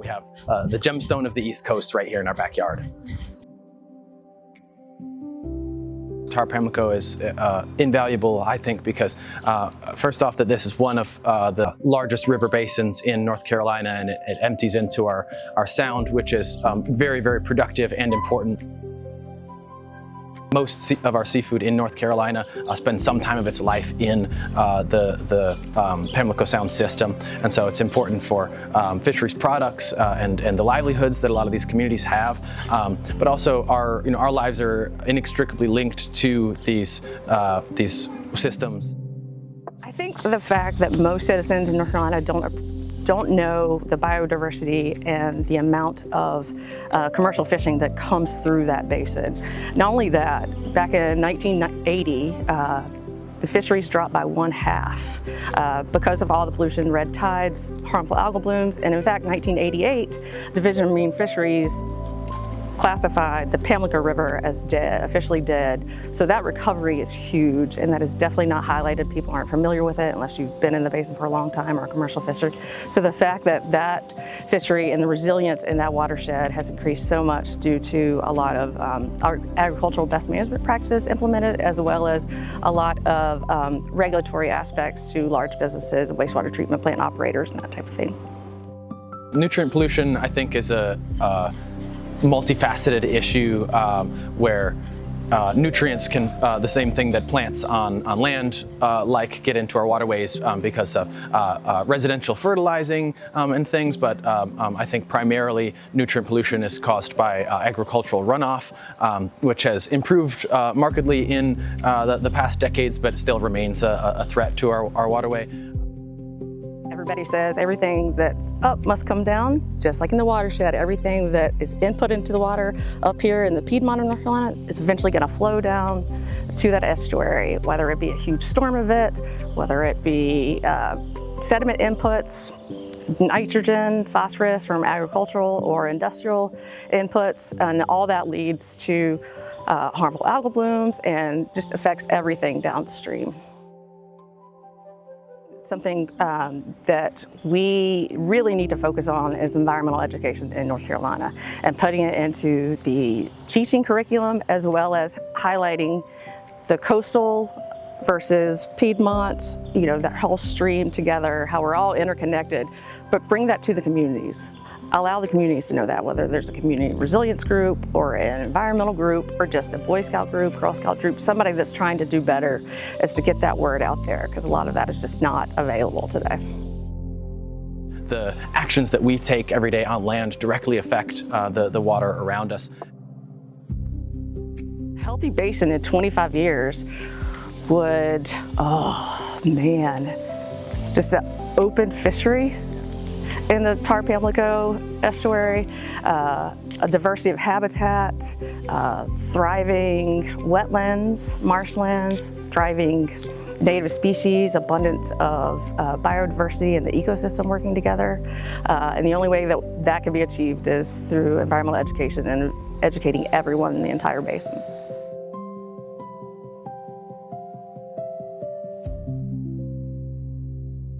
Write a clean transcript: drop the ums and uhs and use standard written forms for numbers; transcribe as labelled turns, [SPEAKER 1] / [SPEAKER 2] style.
[SPEAKER 1] We have the gemstone of the East Coast right here in our backyard. Tar-Pamlico is invaluable, I think, because first off, that this is one of the largest river basins in North Carolina, and it empties into our sound, which is very, very productive and important. Most of our seafood in North Carolina spends some time of its life in the Pamlico Sound system, and so it's important for fisheries products and the livelihoods that a lot of these communities have. But also, our lives are inextricably linked to these systems.
[SPEAKER 2] I think the fact that most citizens in North Carolina don't know the biodiversity and the amount of commercial fishing that comes through that basin. Not only that, back in 1980, the fisheries dropped by 1/2 because of all the pollution, red tides, harmful algal blooms, and in fact, 1988, Division of Marine Fisheries classified the Pamlico River as dead, officially dead. So that recovery is huge, and that is definitely not highlighted. People aren't familiar with it unless you've been in the basin for a long time or a commercial fisher. So the fact that that fishery and the resilience in that watershed has increased so much due to a lot of our agricultural best management practices implemented, as well as a lot of regulatory aspects to large businesses and wastewater treatment plant operators and that type of thing.
[SPEAKER 1] Nutrient pollution, I think, is a multifaceted issue where nutrients can, the same thing that plants on land get into our waterways because of residential fertilizing and things, but I think primarily nutrient pollution is caused by agricultural runoff, which has improved markedly in the past decades, but it still remains a threat to our waterway.
[SPEAKER 2] Everybody says everything that's up must come down, just like in the watershed. Everything that is input into the water up here in the Piedmont of North Carolina is eventually going to flow down to that estuary, whether it be a huge storm event, whether it be sediment inputs, nitrogen, phosphorus from agricultural or industrial inputs, and all that leads to harmful algal blooms and just affects everything downstream. Something that we really need to focus on is environmental education in North Carolina and putting it into the teaching curriculum, as well as highlighting the coastal versus Piedmont, that whole stream together, how we're all interconnected, but bring that to the communities. Allow the communities to know that, whether there's a community resilience group or an environmental group or just a Boy Scout group, Girl Scout group, somebody that's trying to do better, is to get that word out there, because a lot of that is just not available today.
[SPEAKER 1] The actions that we take every day on land directly affect the water around us.
[SPEAKER 2] Healthy basin in 25 years would, just an open fishery in the Tar-Pamlico estuary, a diversity of habitat, thriving wetlands, marshlands, thriving native species, abundance of biodiversity and the ecosystem working together. And the only way that can be achieved is through environmental education and educating everyone in the entire basin.